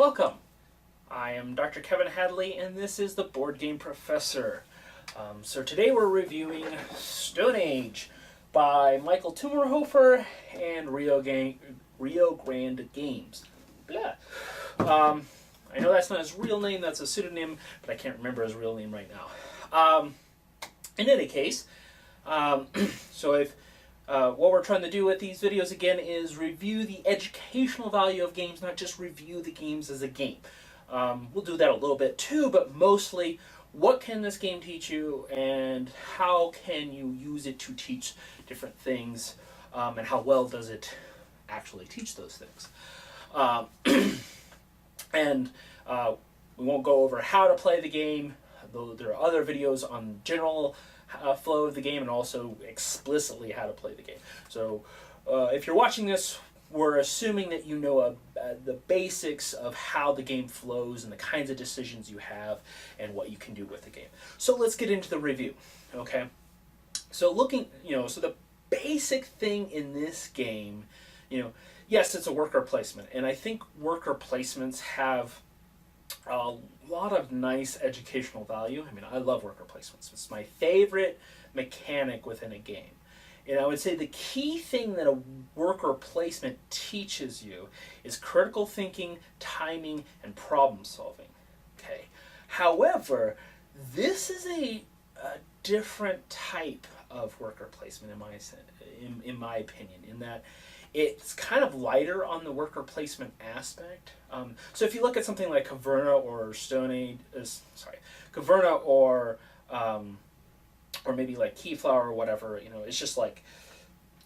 Welcome! I am Dr. Kevin Hadley, and this is the Board Game Professor. So today we're reviewing Stone Age by Michael Tummerhofer and Rio Grande Games. Blah. I know that's not his real name, that's a pseudonym, but I can't remember his real name right now. In any case, so if what we're trying to do with these videos again is review the educational value of games, not just review the games as a game. We'll do that a little bit too, but mostly what can this game teach you and how can you use it to teach different things, and how well does it actually teach those things. And we won't go over how to play the game, though there are other videos on general flow of the game and also explicitly how to play the game. So if you're watching this, we're assuming that you know the basics of how the game flows and the kinds of decisions you have and what you can do with the game. So let's get into the review, okay? So so the basic thing in this game, yes, it's a worker placement, and I think worker placements have a lot of nice educational value. I mean, I love worker placements. It's my favorite mechanic within a game. And I would say the key thing that a worker placement teaches you is critical thinking, timing, and problem solving. Okay. However, this is a different type of worker placement in my opinion, in that it's kind of lighter on the worker placement aspect. So if you look at something like Caverna or Caverna or maybe like Keyflower or whatever, it's just like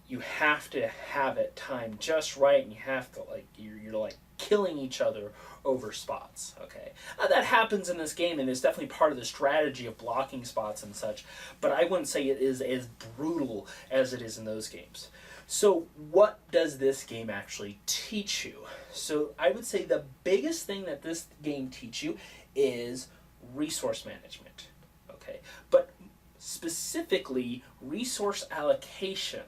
you have to have it timed just right, and you have to you're like killing each other over spots. Okay, that happens in this game, and it's definitely part of the strategy of blocking spots and such. But I wouldn't say it is as brutal as it is in those games. So what does this game actually teach you? So I would say the biggest thing that this game teaches you is resource management. Okay, but specifically resource allocation.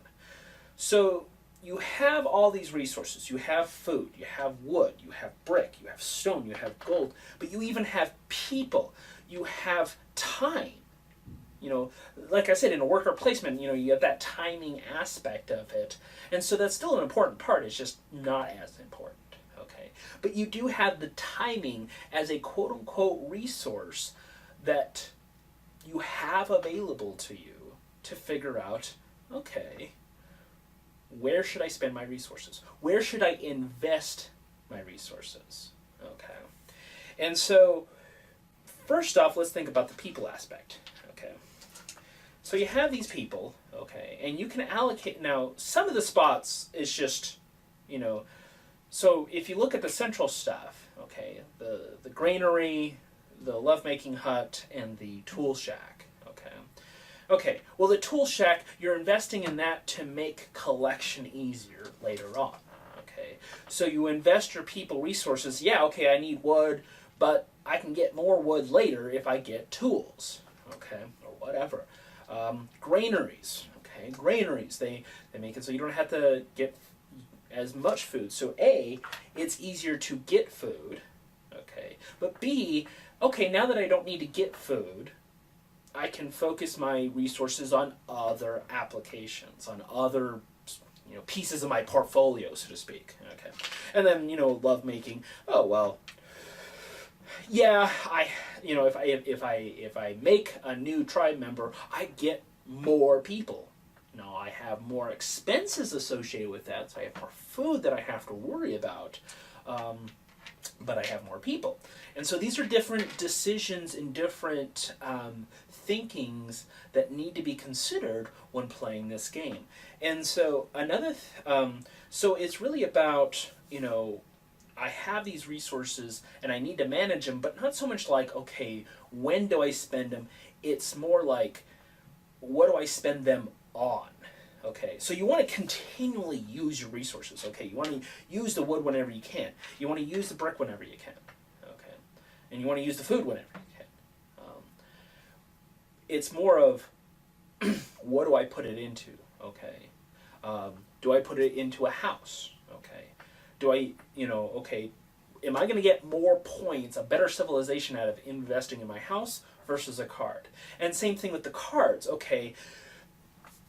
So you have all these resources. You have food, you have wood, you have brick, you have stone, you have gold, but you even have people. You have time. Like I said, in a worker placement, you have that timing aspect of it. And so that's still an important part. It's just not as important. Okay. But you do have the timing as a quote-unquote resource that you have available to you to figure out, okay, where should I spend my resources? Where should I invest my resources? Okay. And so, first off, let's think about the people aspect. Okay. So you have these people, okay, and you can allocate. Now, some of the spots is just, so if you look at the central stuff, okay, the granary, the lovemaking hut, and the tool shack, okay. Okay, well, the tool shack, you're investing in that to make collection easier later on, okay. So you invest your people resources. Yeah, okay, I need wood, but I can get more wood later if I get tools, okay, or whatever. Granaries, okay, granaries, they make it so you don't have to get as much food. So A, it's easier to get food, okay, but B, okay, now that I don't need to get food, I can focus my resources on other applications, on other pieces of my portfolio, so to speak, okay. And then, lovemaking, oh, well, yeah, if I make a new tribe member, I get more people. I have more expenses associated with that, so I have more food that I have to worry about, but I have more people. And so these are different decisions and different thinkings that need to be considered when playing this game. And so so it's really about, I have these resources and I need to manage them, but not so much like, okay, when do I spend them? It's more like, what do I spend them on? Okay, so you want to continually use your resources. Okay, you want to use the wood whenever you can. You want to use the brick whenever you can. Okay, and you want to use the food whenever you can. It's more of, what do I put it into? Okay, do I put it into a house? Okay, do I, okay, am I going to get more points, a better civilization out of investing in my house versus a card? And same thing with the cards. Okay,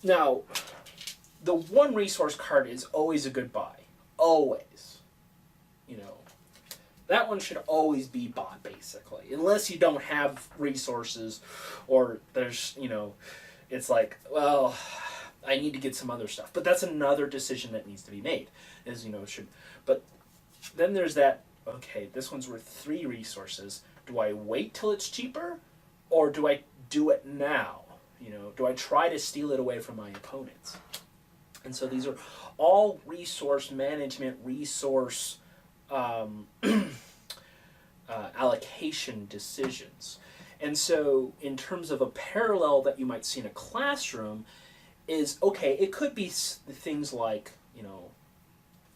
now, the one resource card is always a good buy. Always. You know, that one should always be bought, basically. Unless you don't have resources, or there's, you know, it's like, well, I need to get some other stuff. But that's another decision that needs to be made. Is, you know, but then there's that, okay, this one's worth 3 resources. Do I wait till it's cheaper? Or do I do it now? You know, do I try to steal it away from my opponents? And so these are all resource management, resource allocation decisions. And so in terms of a parallel that you might see in a classroom is, okay, it could be things like, you know,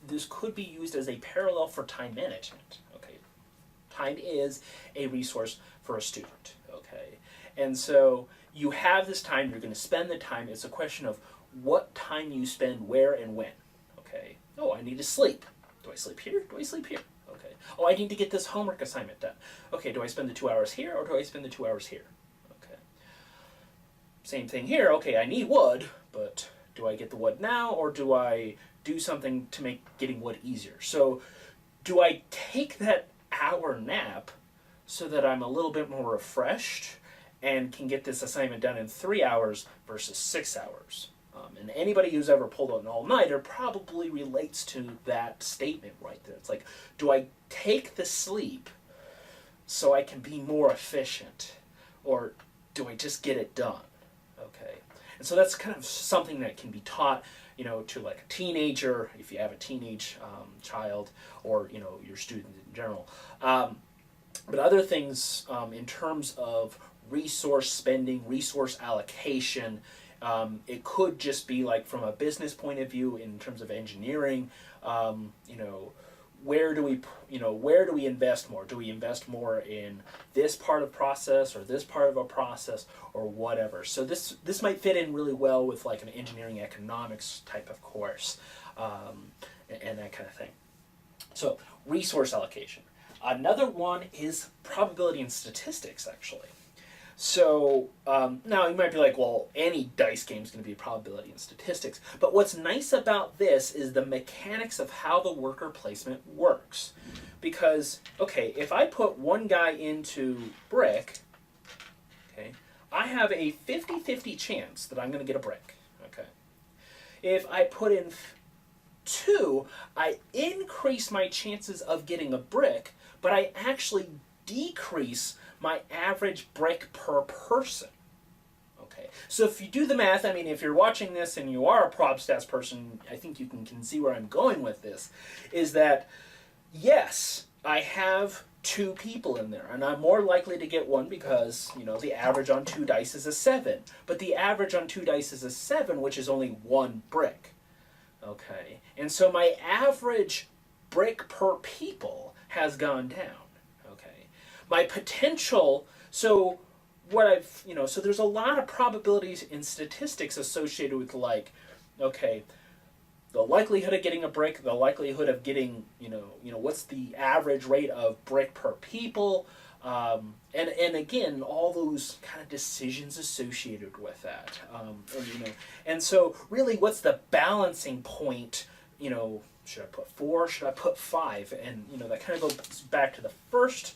this could be used as a parallel for time management. Okay, time is a resource for a student. Okay, and so you have this time, you're going to spend the time. It's a question of what time you spend where and when. Okay, oh, I need to sleep. Do I sleep here? Do I sleep here? Okay, oh, I need to get this homework assignment done. Okay, do I spend the 2 hours here or do I spend the 2 hours here? Okay, same thing here. Okay, I need wood, but do I get the wood now or do I do something to make getting wood easier? So do I take that hour nap so that I'm a little bit more refreshed and can get this assignment done in 3 hours versus 6 hours? And anybody who's ever pulled an all-nighter probably relates to that statement right there. It's like, do I take the sleep so I can be more efficient? Or do I just get it done? Okay. And so that's kind of something that can be taught, you know, to like a teenager, if you have a teenage child, or, you know, your students in general. But other things in terms of resource spending, resource allocation, it could just be like from a business point of view in terms of engineering, you know, where do we invest more? Do we invest more in this part of process or this part of a process or whatever? So this might fit in really well with like an engineering economics type of course, and that kind of thing. So resource allocation. Another one is probability and statistics, actually. So now you might be like, well, any dice game is going to be probability and statistics. But what's nice about this is the mechanics of how the worker placement works. Because, okay, if I put one guy into brick, okay, I have a 50-50 chance that I'm going to get a brick. Okay. If I put in 2, I increase my chances of getting a brick, but I actually decrease my average brick per person. Okay, so if you do the math, I mean, if you're watching this and you are a prob stats person, I think you can see where I'm going with this, is that, yes, I have 2 people in there, and I'm more likely to get one because, you know, the average on 2 dice is a 7, but the average on 2 dice is a 7, which is only 1 brick. Okay, and so my average brick per people has gone down. My potential, so what I've, you know, so there's a lot of probabilities in statistics associated with like, okay, the likelihood of getting a brick, the likelihood of getting, you know, what's the average rate of brick per people, and again, all those kind of decisions associated with that, and so really, what's the balancing point? You know, should I put 4? Should I put 5? And you know, that kind of goes back to the first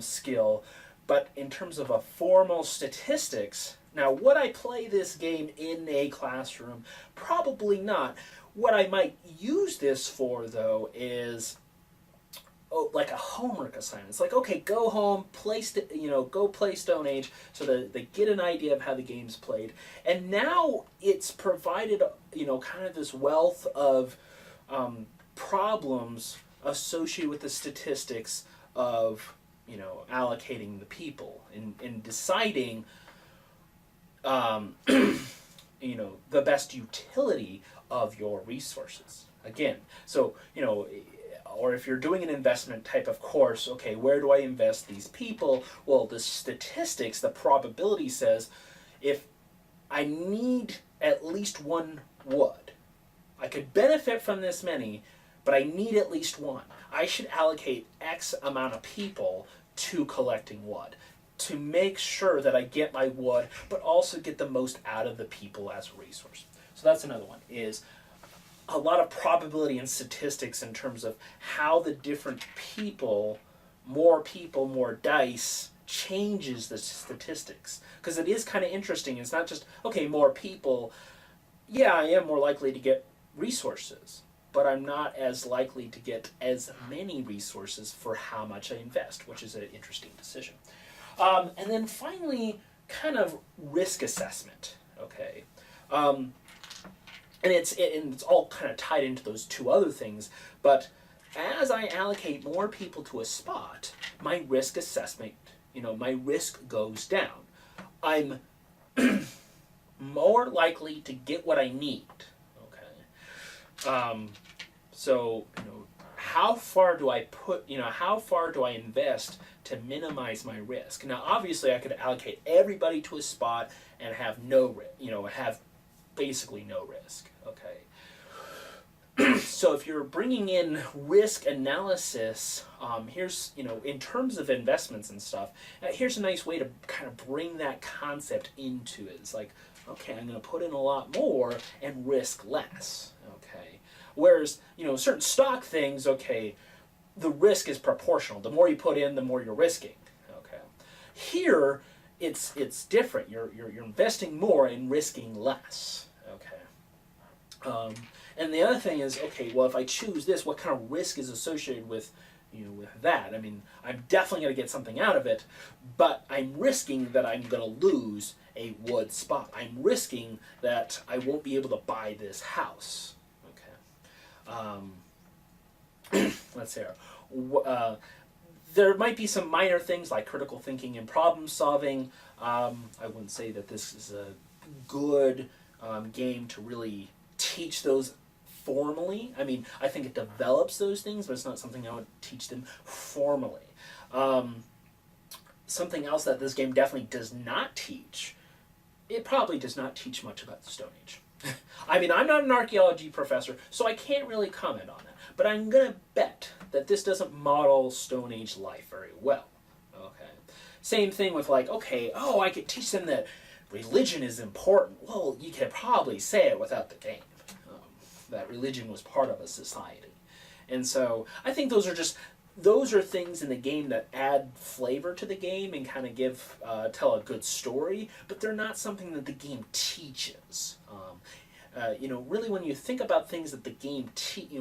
skill, but in terms of a formal statistics, now would I play this game in a classroom? Probably not. What I might use this for, though, is like a homework assignment. It's like, okay, go home, go play Stone Age, so that they get an idea of how the game's played. And now it's provided, you know, kind of this wealth of problems associated with the statistics of, you know, allocating the people and deciding, you know, the best utility of your resources. Again, so, you know, or if you're doing an investment type of course, okay, where do I invest these people? Well, the statistics, the probability says, if I need at least 1 wood, I could benefit from this many, but I need at least one. I should allocate X amount of people to collecting wood to make sure that I get my wood, but also get the most out of the people as a resource. So that's another one, is a lot of probability and statistics in terms of how the different people, more dice, changes the statistics. Because it is kind of interesting. It's not just, okay, more people, yeah, I am more likely to get resources, but I'm not as likely to get as many resources for how much I invest, which is an interesting decision. And then finally, kind of risk assessment, okay? And it's all kind of tied into those two other things, but as I allocate more people to a spot, my risk assessment, my risk goes down. I'm more likely to get what I need, okay? So, how far do I how far do I invest to minimize my risk? Now, obviously, I could allocate everybody to a spot and have have basically no risk, okay? So if you're bringing in risk analysis, here's, in terms of investments and stuff, here's a nice way to kind of bring that concept into it. It's like, okay, I'm going to put in a lot more and risk less, okay? Whereas, certain stock things, okay, the risk is proportional. The more you put in, the more you're risking, okay? Here, it's different. You're investing more and risking less, okay? And the other thing is, okay, well, if I choose this, what kind of risk is associated with, with that? I mean, I'm definitely going to get something out of it, but I'm risking that I'm going to lose a wood spot. I'm risking that I won't be able to buy this house, okay? Let's see here. There might be some minor things like critical thinking and problem solving. I wouldn't say that this is a good game to really teach those formally. I mean, I think it develops those things, but it's not something I would teach them formally. Something else that this game definitely does not teach, it probably does not teach much about the Stone Age. I mean, I'm not an archaeology professor, so I can't really comment on it, but I'm going to bet that this doesn't model Stone Age life very well. Okay. Same thing with like, okay, I could teach them that religion is important. Well, you could probably say it without the game. That religion was part of a society. And so I think those are things in the game that add flavor to the game and kind of tell a good story, but they're not something that the game teaches. Really when you think about things that the game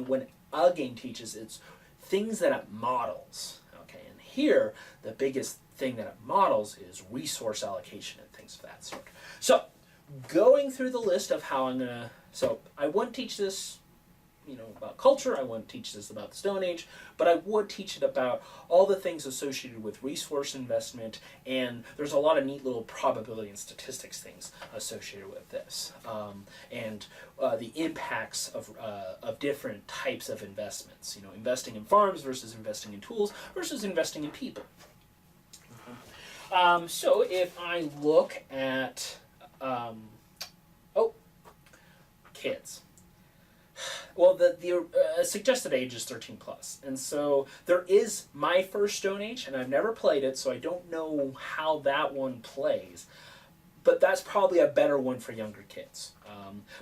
when a game teaches, it's things that it models. Okay, and here the biggest thing that it models is resource allocation and things of that sort. So going through the list of how I wouldn't teach this, about culture, I wouldn't teach this about the Stone Age, but I would teach it about all the things associated with resource investment, and there's a lot of neat little probability and statistics things associated with this, and the impacts of different types of investments, investing in farms versus investing in tools versus investing in people. So if I look at, kids. Well, the suggested age is 13 plus, and so there is My First Stone Age, and I've never played it, so I don't know how that one plays, but that's probably a better one for younger kids.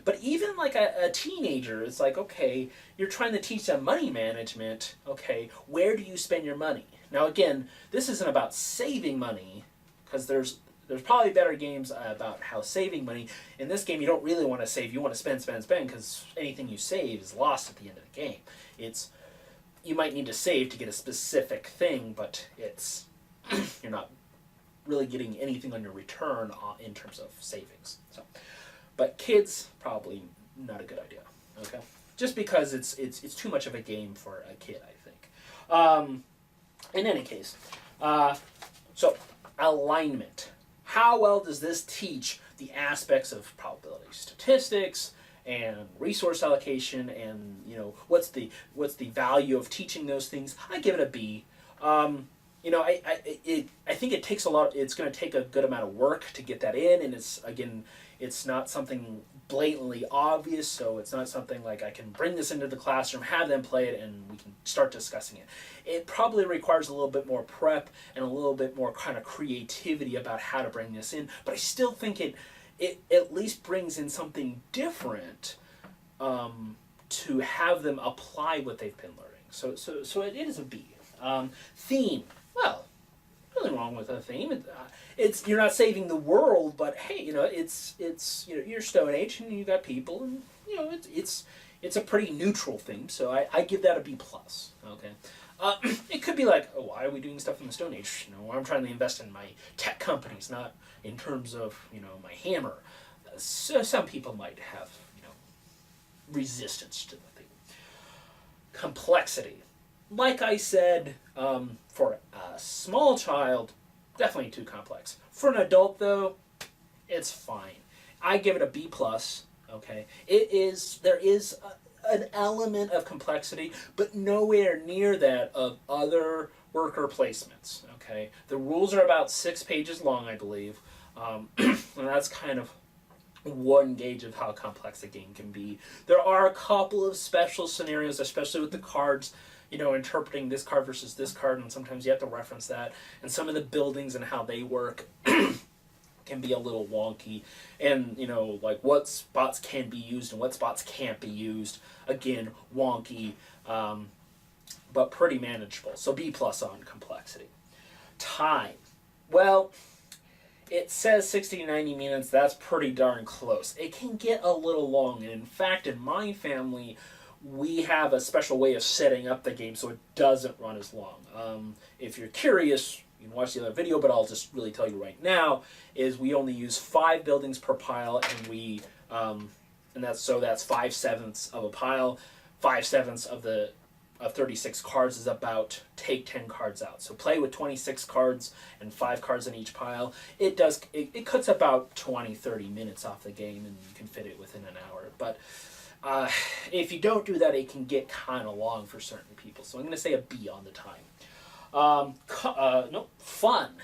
But even like a teenager, it's like, okay, you're trying to teach them money management, okay, where do you spend your money? Now again, this isn't about saving money, because there's probably better games about how saving money. In this game, you don't really want to save. You want to spend, because anything you save is lost at the end of the game. You might need to save to get a specific thing, but you're not really getting anything on your return in terms of savings. So, but kids, probably not a good idea. Okay, just because it's too much of a game for a kid, I think. In any case, so alignment. How well does this teach the aspects of probability statistics and resource allocation, and what's the value of teaching those things? I give it a B. I think it takes a lot. It's going to take a good amount of work to get that in, and it's not something blatantly obvious, so it's not something like I can bring this into the classroom, have them play it, and we can start discussing it. It probably requires a little bit more prep and a little bit more kind of creativity about how to bring this in, but I still think it at least brings in something different to have them apply what they've been learning. So it is a B. Theme. Well, nothing wrong with a theme. It's you're not saving the world, but hey, it's you're Stone Age and you got people, and it's a pretty neutral theme. So I give that a B plus. Okay. It could be like, oh, why are we doing stuff in the Stone Age? I'm trying to invest in my tech companies, not in terms of my hammer. So some people might have resistance to the theme. Complexity. Like I said, for a small child, definitely too complex. For an adult, though, it's fine. I give it a B plus. Okay, there is an element of complexity, but nowhere near that of other worker placements. Okay, the rules are about 6 pages long, I believe, and that's kind of one gauge of how complex a game can be. There are a couple of special scenarios, especially with the cards. Interpreting this card versus this card, and sometimes you have to reference that. And some of the buildings and how they work can be a little wonky. And, like what spots can be used and what spots can't be used. Again, wonky, but pretty manageable. So B plus on complexity. Time. Well, it says 60 to 90 minutes. That's pretty darn close. It can get a little long. And in fact, in my family, we have a special way of setting up the game so it doesn't run as long. If you're curious, you can watch the other video, but I'll just really tell you right now, is we only use 5 buildings per pile, and that's 5/7 of a pile. 5/7 of 36 cards is about take 10 cards out. So play with 26 cards and 5 cards in each pile. It cuts about 20-30 minutes off the game, and you can fit it within an hour. But if you don't do that, it can get kind of long for certain people. So I'm going to say a B on the time. Fun.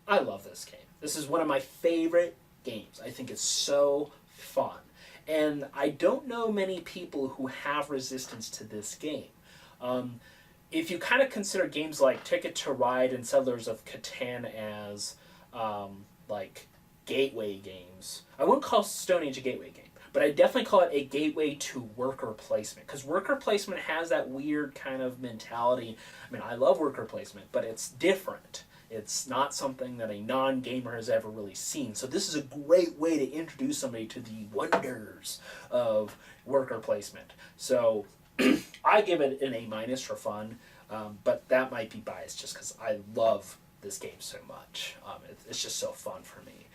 I love this game. This is one of my favorite games. I think it's so fun. And I don't know many people who have resistance to this game. If you kind of consider games like Ticket to Ride and Settlers of Catan as like gateway games, I wouldn't call Stone Age a gateway game. But I definitely call it a gateway to worker placement, because worker placement has that weird kind of mentality. I mean, I love worker placement, but it's different. It's not something that a non-gamer has ever really seen. So this is a great way to introduce somebody to the wonders of worker placement. So I give it an A- for fun, but that might be biased just because I love this game so much. It's just so fun for me.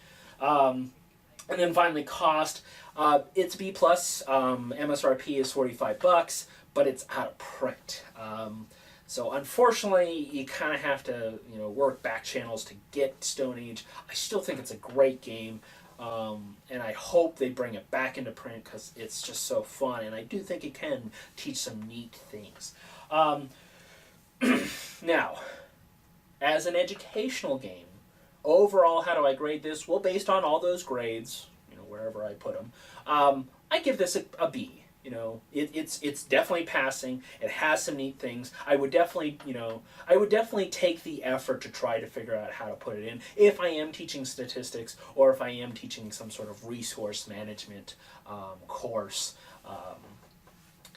And then finally, cost. It's B plus. MSRP is $45, but it's out of print. So unfortunately, you kind of have to work back channels to get Stone Age. I still think it's a great game, and I hope they bring it back into print because it's just so fun, and I do think it can teach some neat things. Now, as an educational game, overall, how do I grade this? Well, based on all those grades, wherever I put them, I give this a B. It's definitely passing. It has some neat things. I would definitely take the effort to try to figure out how to put it in if I am teaching statistics or if I am teaching some sort of resource management course.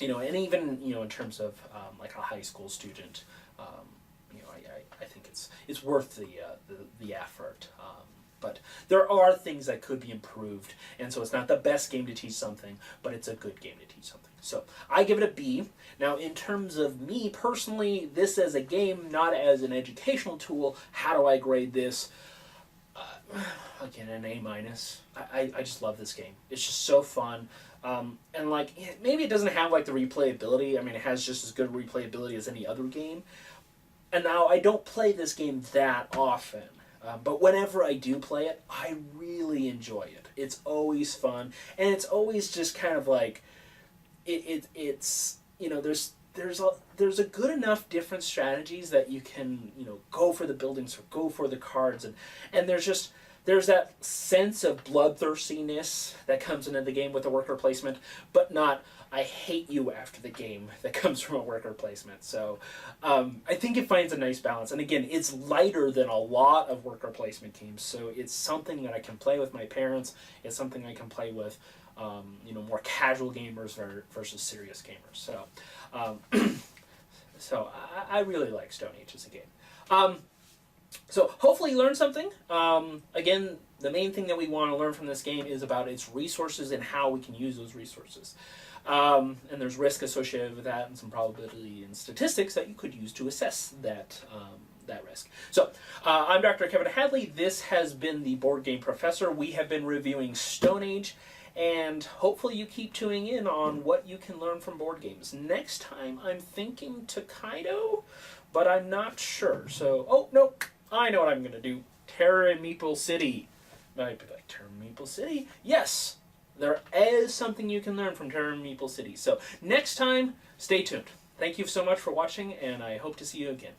And even in terms of like a high school student, I think it's worth the effort. But there are things that could be improved, and so it's not the best game to teach something, but it's a good game to teach something. So I give it a B. Now, in terms of me personally, this as a game, not as an educational tool, how do I grade this? Again, an A-. I just love this game. It's just so fun. And like, maybe it doesn't have like the replayability. I mean, it has just as good replayability as any other game. And now I don't play this game that often. But whenever I do play it, I really enjoy it. It's always fun, and it's always just kind of like, it's there's a good enough different strategies that you can go for the buildings or go for the cards, and there's just there's that sense of bloodthirstiness that comes into the game with a worker placement, but not I hate you after the game that comes from a worker placement. So I think it finds a nice balance. And again, it's lighter than a lot of worker placement games. So it's something that I can play with my parents. It's something I can play with more casual gamers versus serious gamers. So so I really like Stone Age as a game. So hopefully you learned something. Again, the main thing that we want to learn from this game is about its resources and how we can use those resources. And there's risk associated with that and some probability and statistics that you could use to assess that risk. So, I'm Dr. Kevin Hadley. This has been the Board Game Professor. We have been reviewing Stone Age, and hopefully you keep tuning in on what you can learn from board games. Next time, I'm thinking Tokaido, but I'm not sure. So, oh, no, I know what I'm going to do. Terror in Meeple City. I'd be like, Terror in Meeple City? Yes! There is something you can learn from Terror in Meeple City. So next time, stay tuned. Thank you so much for watching, and I hope to see you again.